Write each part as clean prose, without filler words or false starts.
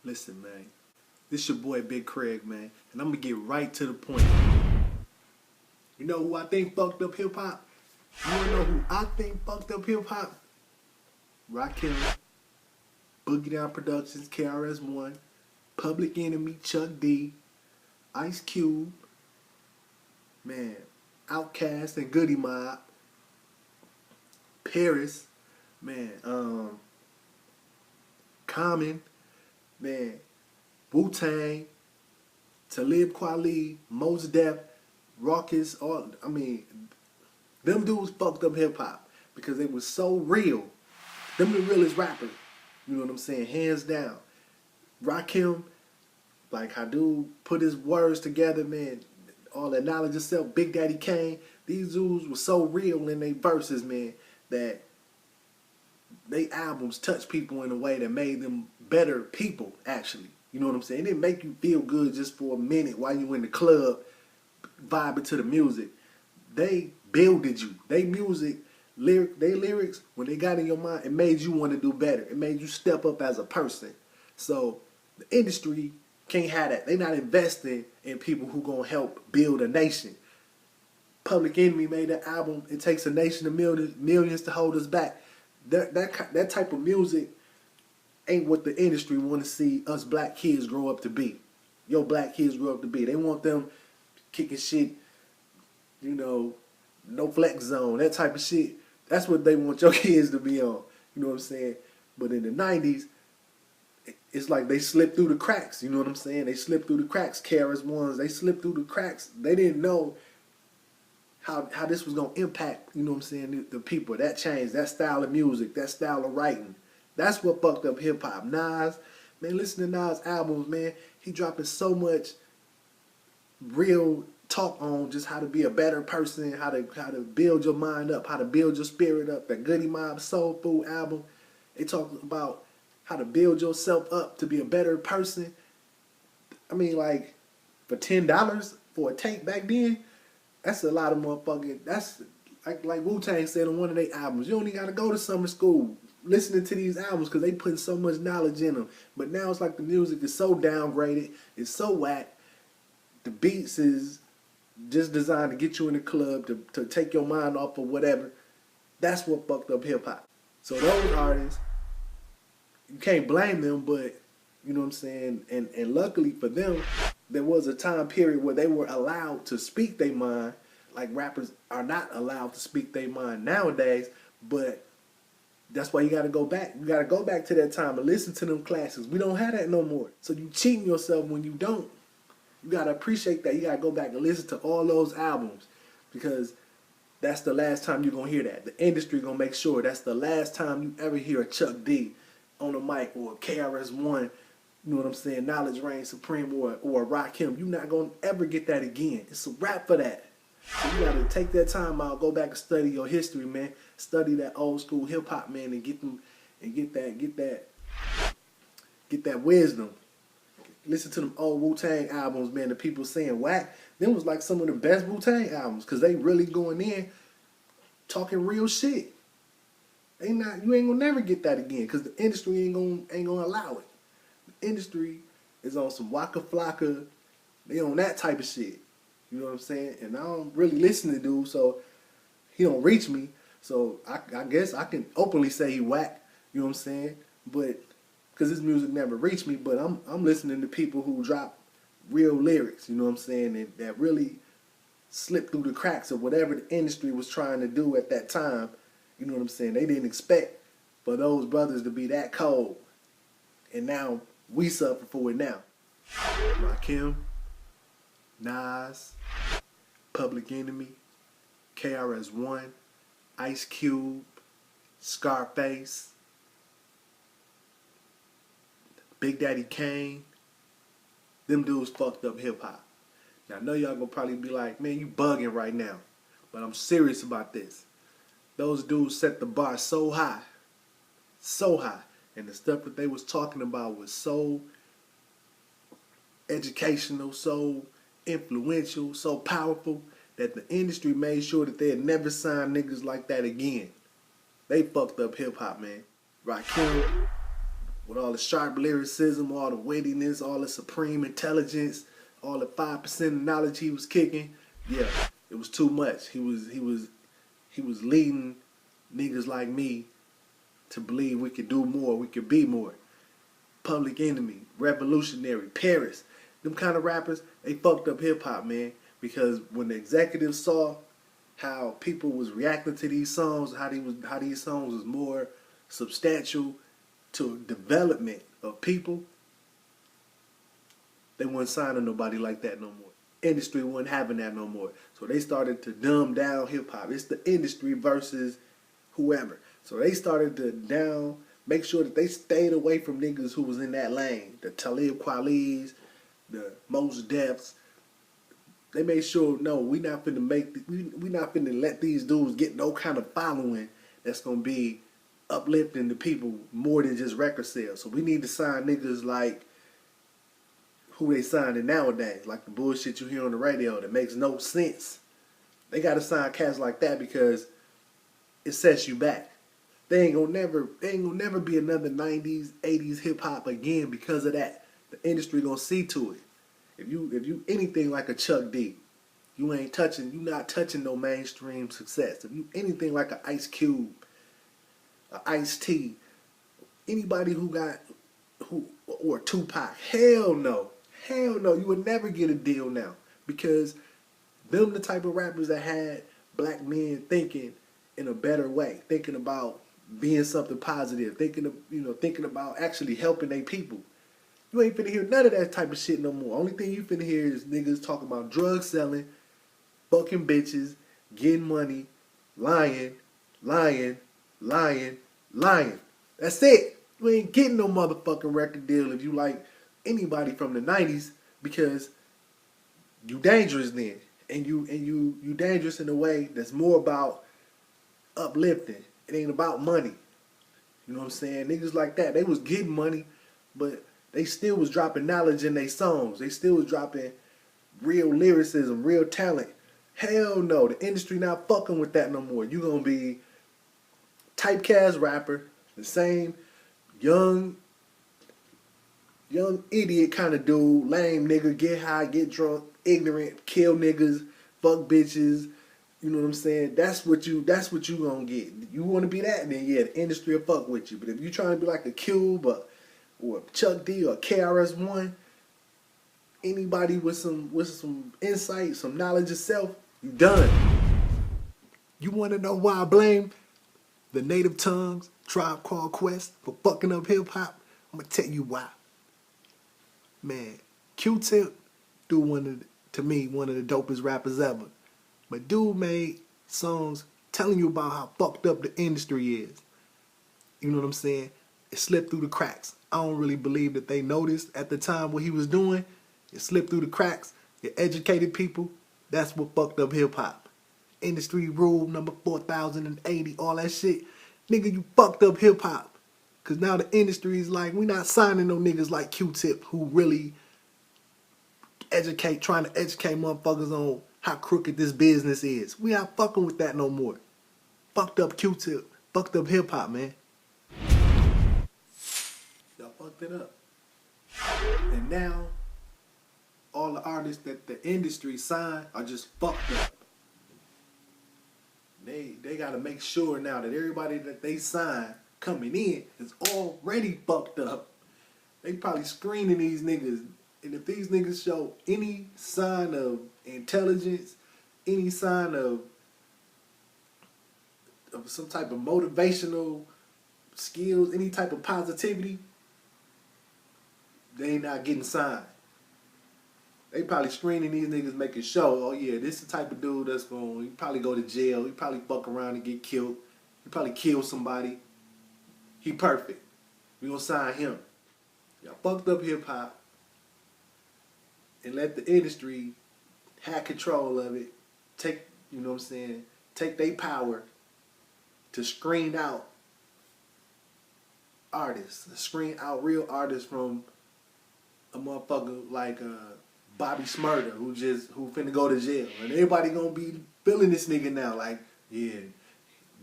Listen, man. This your boy Big Craig, man. And I'm gonna get right to the point. You know who I think fucked up hip hop? You wanna know who I think fucked up hip hop? Rakim, Boogie Down Productions, KRS-One, Public Enemy, Chuck D, Ice Cube, man, Outkast and Goody Mob, Paris, man, Common, man, Wu-Tang, Talib Kweli, Mos Def, Rawkus, them dudes fucked up hip hop because they was so real. Them the realest rappers, you know what I'm saying, hands down. Rakim, like how dude put his words together, man, all that knowledge itself, Big Daddy Kane, these dudes were so real in their verses, man, that they albums touched people in a way that made them better people, actually. You know what I'm saying? It didn't make you feel good just for a minute while you in the club vibing to the music. They builded you. They music, they lyrics, when they got in your mind, it made you want to do better. It made you step up as a person. So the industry can't have that. They not investing in people who gonna help build a nation. Public Enemy made that album. It takes a nation of millions to hold us back. That type of music ain't what the industry want to see us black kids grow up to be. Your black kids grow up to be. They want them kicking shit, you know, no flex zone, that type of shit. That's what they want your kids to be on. You know what I'm saying? But in the 90s, it's like they slipped through the cracks. You know what I'm saying? They slipped through the cracks. KRS-Ones, they slipped through the cracks. They didn't know how this was going to impact, you know what I'm saying, the people. That changed, that style of music, that style of writing. That's what fucked up hip-hop. Nas, man, listen to Nas' albums, man. He dropping so much real talk on just how to be a better person, how to build your mind up, how to build your spirit up. That Goody Mob Soul Food album, they talk about how to build yourself up to be a better person. I mean, like, for $10 for a tape back then, that's a lot of motherfucking, that's like Wu-Tang said on one of their albums, you don't even got to go to summer school listening to these albums because they putting so much knowledge in them. But now it's like the music is so downgraded, it's so whack, the beats is just designed to get you in the club, to take your mind off of whatever. That's what fucked up hip-hop. So those artists, you can't blame them, but, you know what I'm saying, and luckily for them, there was a time period where they were allowed to speak their mind, like rappers are not allowed to speak their mind nowadays, but that's why you got to go back. You got to go back to that time and listen to them classics. We don't have that no more. So you cheating yourself when you don't. You got to appreciate that. You got to go back and listen to all those albums because that's the last time you're going to hear that. The industry going to make sure that's the last time you ever hear a Chuck D on the mic or a KRS-One, you know what I'm saying, Knowledge Reigns Supreme or a Rakim. You're not going to ever get that again. It's a wrap for that. So you got to take that time out, go back and study your history, man. Study that old school hip hop, man, and get that wisdom. Listen to them old Wu-Tang albums, man. The people saying whack. Them was like some of the best Wu-Tang albums because they really going in talking real shit. You ain't gonna never get that again because the industry ain't gonna allow it. The industry is on some Waka Flocka. They on that type of shit. You know what I'm saying? And I don't really listen to dude, so he don't reach me. So I guess I can openly say he whack. You know what I'm saying? But because his music never reached me, but I'm listening to people who drop real lyrics. You know what I'm saying? And that really slipped through the cracks of whatever the industry was trying to do at that time. You know what I'm saying? They didn't expect for those brothers to be that cold. And now we suffer for it now. Rakim, Nas, Public Enemy, KRS-One, Ice Cube, Scarface, Big Daddy Kane. Them dudes fucked up hip-hop. Now I know y'all gonna probably be like, man, you bugging right now. But I'm serious about this. Those dudes set the bar so high. So high. And the stuff that they was talking about was so educational, so influential, so powerful that the industry made sure that they'd never sign niggas like that again. They fucked up hip hop, man. Rakim, with all the sharp lyricism, all the wittiness, all the supreme intelligence, all the 5% of knowledge he was kicking. Yeah, it was too much. He was leading niggas like me to believe we could do more, we could be more. Public Enemy, Revolutionary, Paris, them kind of rappers, they fucked up hip hop, man. Because when the executives saw how people was reacting to these songs, how these songs was more substantial to development of people, they weren't signing nobody like that no more. Industry wasn't having that no more. So they started to dumb down hip hop. It's the industry versus whoever. So they started to make sure that they stayed away from niggas who was in that lane. The Talib Kweli's, the Mos Defs. They made sure, no, we not finna let these dudes get no kind of following that's gonna be uplifting the people more than just record sales. So we need to sign niggas like who they signing nowadays, like the bullshit you hear on the radio that makes no sense. They gotta sign cats like that because it sets you back. They ain't gonna never be another 90s, 80s hip hop again because of that. The industry gonna see to it. If you anything like a Chuck D, you not touching no mainstream success. If you anything like an Ice Cube, an Ice-T, anybody or Tupac, hell no, you would never get a deal now because them the type of rappers that had black men thinking in a better way, thinking about being something positive, thinking about actually helping their people. You ain't finna hear none of that type of shit no more. Only thing you finna hear is niggas talking about drug selling, fucking bitches, getting money, lying. That's it. You ain't getting no motherfucking record deal if you like anybody from the 90s because you dangerous then. And you dangerous in a way that's more about uplifting. It ain't about money. You know what I'm saying? Niggas like that, they was getting money, but they still was dropping knowledge in their songs. They still was dropping real lyricism, real talent. Hell no, the industry not fucking with that no more. You gonna be typecast rapper, the same young idiot kind of dude, lame nigga, get high, get drunk, ignorant, kill niggas, fuck bitches. You know what I'm saying? That's what you gonna get. You wanna be that, then yeah, the industry will fuck with you. But if you trying to be like a Cube or Chuck D or KRS-One, anybody with some insight, some knowledge of self, you done. You want to know why I blame the Native Tongues, Tribe Called Quest for fucking up hip hop? I'm gonna tell you why. Man, Q-Tip, to me, one of the dopest rappers ever. But dude made songs telling you about how fucked up the industry is. You know what I'm saying? It slipped through the cracks. I don't really believe that they noticed at the time what he was doing. It slipped through the cracks. It educated people. That's what fucked up hip hop. Industry rule number 4080, all that shit. Nigga, you fucked up hip hop. Cause now the industry is like, we not signing no niggas like Q-Tip who really trying to educate motherfuckers on how crooked this business is. We not fucking with that no more. Fucked up Q-Tip. Fucked up hip hop, man. Y'all fucked it up. And now, all the artists that the industry signed are just fucked up. They gotta make sure now that everybody that they sign coming in is already fucked up. They probably screening these niggas. And if these niggas show any sign of intelligence, any sign of some type of motivational skills, any type of positivity, they ain't not getting signed. They probably screening these niggas, making sure, oh yeah, this the type of dude that's he probably go to jail, he probably fuck around and get killed, he probably kill somebody. He perfect. We gonna sign him. Y'all fucked up hip hop and let the industry have control of it. Take, you know what I'm saying, take their power to screen out artists, screen out real artists from a motherfucker like Bobby Smurda who finna go to jail. And everybody gonna be feeling this nigga now like, yeah,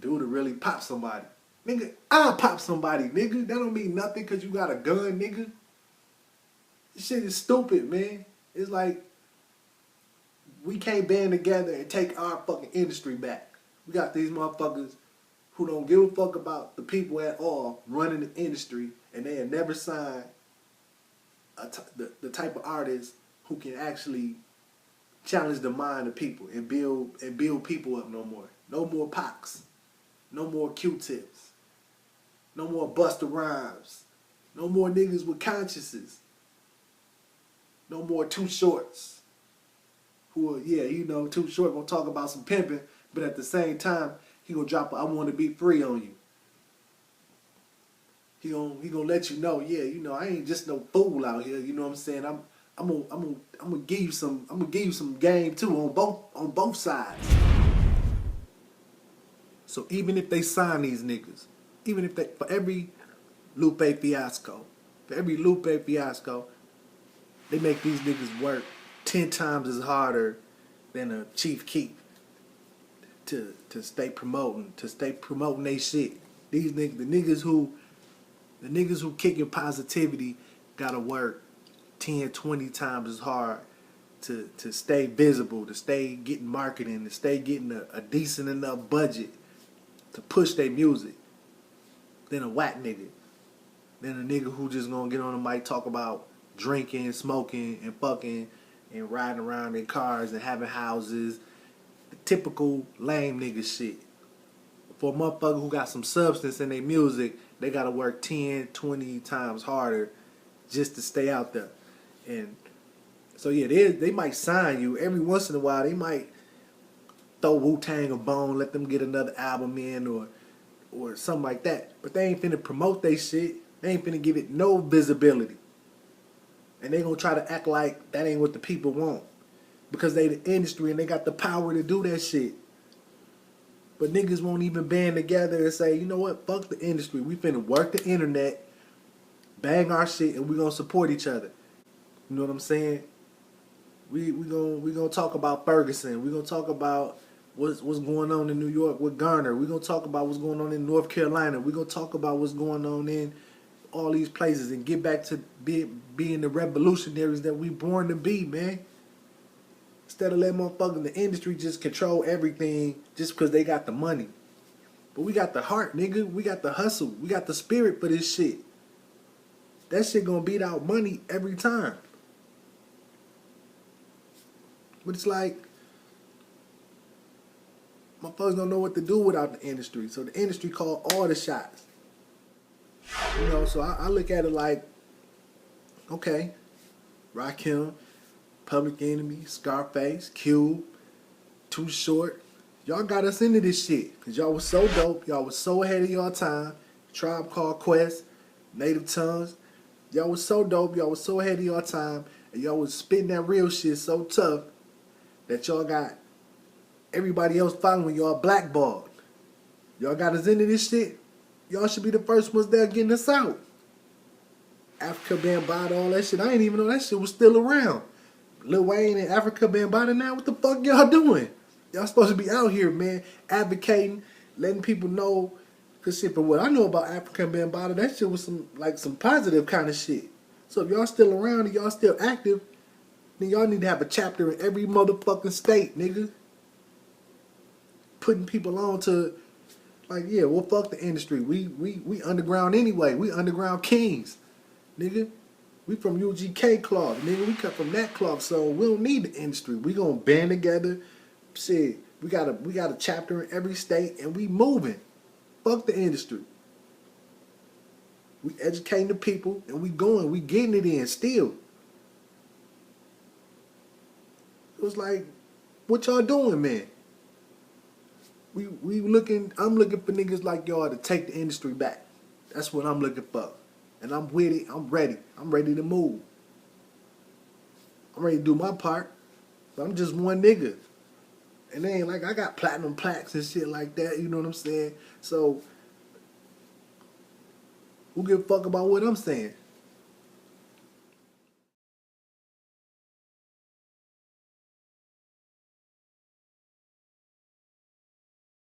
dude to really pop somebody. Nigga, I'll pop somebody, nigga. That don't mean nothing because you got a gun, nigga. This shit is stupid, man. It's like we can't band together and take our fucking industry back. We got these motherfuckers who don't give a fuck about the people at all running the industry, and they have never signed the type of artist who can actually challenge the mind of people and build people up no more. No more Pox. No more Q-tips. No more Busta Rhymes. No more niggas with consciences. No more Too Shorts. Who are, yeah, you know, Too Short gonna talk about some pimping, but at the same time, he gonna drop a I Wanna Be Free on you. He gonna let you know, yeah, you know, I ain't just no fool out here, you know what I'm saying? I'm gonna give you some game too on both sides. So even if they sign these niggas, even if they for every Lupe Fiasco, they make these niggas work 10 times as harder than a Chief Keef to stay promoting their shit. These niggas, the niggas who kicking positivity gotta work 10, 20 times as hard to stay visible, to stay getting marketing, to stay getting a decent enough budget to push their music than a whack nigga. Than a nigga who just gonna get on the mic, talk about drinking, smoking, and fucking, and riding around in cars and having houses. The typical lame nigga shit. For a motherfucker who got some substance in their music, they gotta work 10, 20 times harder just to stay out there. And so yeah, they might sign you every once in a while. They might throw Wu-Tang a bone, let them get another album in or something like that. But they ain't finna promote they shit. They ain't finna give it no visibility. And they gonna try to act like that ain't what the people want. Because they the industry and they got the power to do that shit. But niggas won't even band together and say, you know what, fuck the industry. We finna work the internet, bang our shit, and we gonna support each other. You know what I'm saying? We gonna talk about Ferguson. We gonna talk about what's going on in New York with Garner. We gonna talk about what's going on in North Carolina. We gonna talk about what's going on in all these places and get back to being the revolutionaries that we born to be, man. Instead of letting motherfuckers in the industry just control everything just because they got the money. But we got the heart, nigga. We got the hustle. We got the spirit for this shit. That shit gonna beat out money every time. But it's like, motherfuckers don't know what to do without the industry. So the industry call all the shots. You know, so I look at it like, okay, Rakim, Public Enemy, Scarface, Cube, Too Short. Y'all got us into this shit. Because y'all was so dope. Y'all was so ahead of y'all time. Tribe Called Quest, Native Tongues. Y'all was so dope. Y'all was so ahead of y'all time. And y'all was spitting that real shit so tough that y'all got everybody else following y'all blackballed. Y'all got us into this shit. Y'all should be the first ones there getting us out. Africa Bambaataa, all that shit. I didn't even know that shit was still around. Lil Wayne and Africa Bambaataa now, what the fuck y'all doing? Y'all supposed to be out here, man, advocating, letting people know. Cause shit, for what I know about Africa Bambaataa, that shit was some positive kind of shit. So if y'all still around and y'all still active, then y'all need to have a chapter in every motherfucking state, nigga. Putting people on to, like, yeah, well, fuck the industry. We underground anyway. We underground kings, nigga. We from UGK cloth, nigga. We come from that cloth, so we don't need the industry. We gonna band together. Shit, we got a chapter in every state, and we moving. Fuck the industry. We educating the people, and we going. We getting it in still. It was like, what y'all doing, man? I'm looking for niggas like y'all to take the industry back. That's what I'm looking for. And I'm with it. I'm ready. I'm ready to move. I'm ready to do my part. But I'm just one nigga. And it ain't like I got platinum plaques and shit like that. You know what I'm saying? So, who give a fuck about what I'm saying?